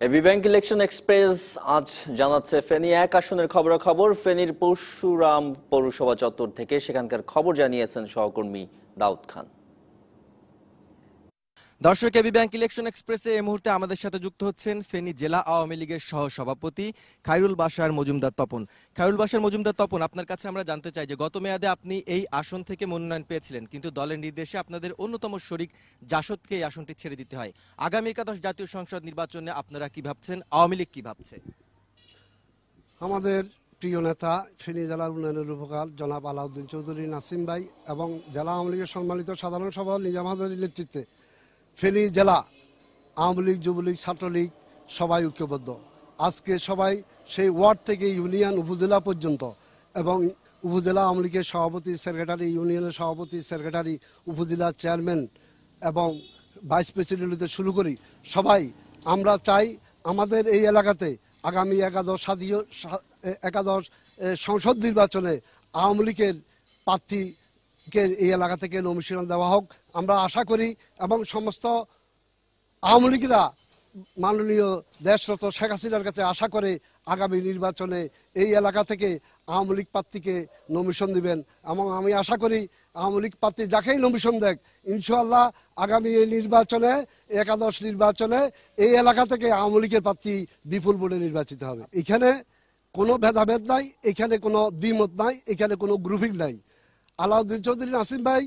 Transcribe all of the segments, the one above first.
AB bank election express আজ জানাচ্ছে ফেনী এক আসনের খবরাখবর। ফেনীর পরশুরাম পৌরসভা চত্বর থেকে সেখানকার খবর জানিয়েছেন সহকর্মী দাউদ খান। দর্শক, এবি ব্যাংক ইলেকশন এক্সপ্রেসে এই মুহূর্তে আমাদের সাথে যুক্ত হচ্ছেন ফেনী জেলা আওয়ামী লীগের সহ সভাপতি খায়রুল বাশার মজুমদার তপন। খায়রুল বাশার মজুমদার তপন, আপনার কাছে আমরা জানতে চাই যে গত মেয়াদে আপনি এই আসন থেকে মনোনয়ন পেয়েছিলেন, কিন্তু দলের নির্দেশে আপনাদের অন্যতম শরিক জাসদকে এই আসনটি ছেড়ে দিতে হয়। আগামী একাদশ জাতীয় সংসদ নির্বাচনে আপনারা কি ভাবছেন, আওয়ামী লীগ কি ভাবছে? আমাদের প্রিয় নেতা ফেনী জেলার উন্নয়নের রূপকার জনাব আলাউদ্দিন চৌধুরী নাসিম ভাই এবং জেলা আওয়ামী লীগের সম্মানিত সাধারণ সভা নিজাম হাজারীর নেতৃত্বে ফেনী জেলা আওয়ামী লীগ, যুবলীগ, ছাত্রলীগ সবাই ঐক্যবদ্ধ। আজকে সবাই সেই ওয়ার্ড থেকে ইউনিয়ন উপজেলা পর্যন্ত এবং উপজেলা আওয়ামী লীগের সভাপতি, সেক্রেটারি, ইউনিয়নের সভাপতি, সেক্রেটারি, উপজেলা চেয়ারম্যান এবং ভাইস প্রেসিডেন্ট হতে শুরু করি সবাই আমরা চাই আমাদের এই এলাকাতে আগামী একাদশ সংসদ নির্বাচনে আওয়ামী লীগের প্রার্থীকে এই এলাকা থেকে নমিনেশন দেওয়া হোক। আমরা আশা করি এবং সমস্ত আওয়ামী লীগরা মাননীয় দেশরত শেখ হাসিনার কাছে আশা করে আগামী নির্বাচনে এই এলাকা থেকে আওয়ামী লীগ প্রার্থীকে নমিনেশন দিবেন এবং আমি আশা করি আওয়ামী লীগ প্রার্থী যাকেই নমিনেশন দেখ ইনশাআল্লাহ আগামী এই নির্বাচনে, একাদশ নির্বাচনে এই এলাকা থেকে আওয়ামী লীগের প্রার্থী বিপুল ভোটে নির্বাচিত হবে। এখানে কোনো ভেদাভেদ নাই, এখানে কোনো দ্বিমত নাই, এখানে কোনো গ্রুপিং নাই। আলাউদ্দিন চৌধুরী নাসিম ভাই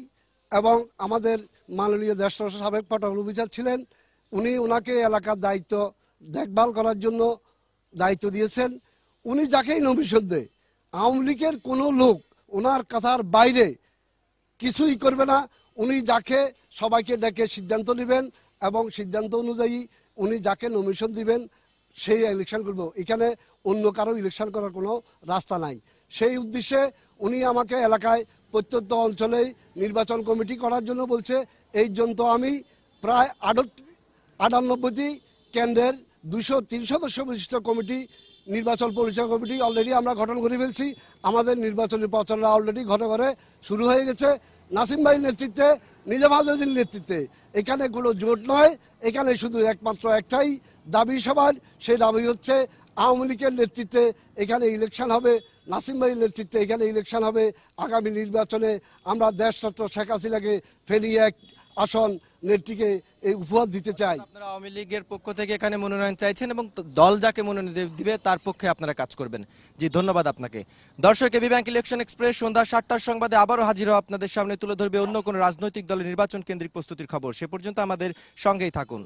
এবং আমাদের মাননীয় দেশরত সাবেক পটল অফিসার ছিলেন, উনি ওনাকে এলাকার দায়িত্ব দেখভাল করার জন্য দায়িত্ব দিয়েছেন। উনি যাকেই নমিনেশন দেয় আওয়ামী লীগের কোনো লোক ওনার কথার বাইরে কিছুই করবে না। উনি যাকে সবাইকে ডেকে সিদ্ধান্ত নেবেন এবং সিদ্ধান্ত অনুযায়ী উনি যাকে নমিনেশন দিবেন সেই ইলেকশন করব। এখানে অন্য কারো ইলেকশন করার কোনো রাস্তা নাই। সেই উদ্দেশ্যে উনি আমাকে এলাকায় প্রত্যন্ত অঞ্চলে নির্বাচন কমিটি করার জন্য বলছে। এই জন্য আমি প্রায় 98টি কেন্দ্রের 203 সদস্য বিশিষ্ট কমিটি, নির্বাচন পরিচালনা কমিটি অলরেডি আমরা গঠন করে ফেলছি। আমাদের নির্বাচনী প্রচারণা অলরেডি ঘরে ঘরে শুরু হয়ে গেছে। নাসিম ভাইয়ের নেতৃত্বে, নিজাম হাজারীর নেতৃত্বে এখানে কোনো জোট নয়, এখানে শুধু একমাত্র একটাই দাবি সবার, সেই দাবি হচ্ছে আওয়ামী লীগের নেতৃত্বে এখানে ইলেকশন হবে, নাসিম ভাইয়ের নেতৃত্বে এখানে ইলেকশন হবে। আগামী নির্বাচনে আমরা দেশরত্ন শেখ হাসিনাকে ফেনী এক আসন নেত্রীকে এই উপহার দিতে চাই। আপনারা আওয়ামী লীগের পক্ষ থেকে এখানে মনোনয়ন চাইছেন এবং দল যাকে মনোনয়ন দিবে তার পক্ষে আপনারা কাজ করবেন। জি, ধন্যবাদ আপনাকে। দর্শক, এবি ব্যাংক ইলেকশন এক্সপ্রেস সন্ধ্যা 7টার সংবাদে আবারও হাজির হওয়া আপনাদের সামনে তুলে ধরবে অন্য কোনো রাজনৈতিক দলের নির্বাচন কেন্দ্রিক প্রস্তুতির খবর। সে পর্যন্ত আমাদের সঙ্গেই থাকুন।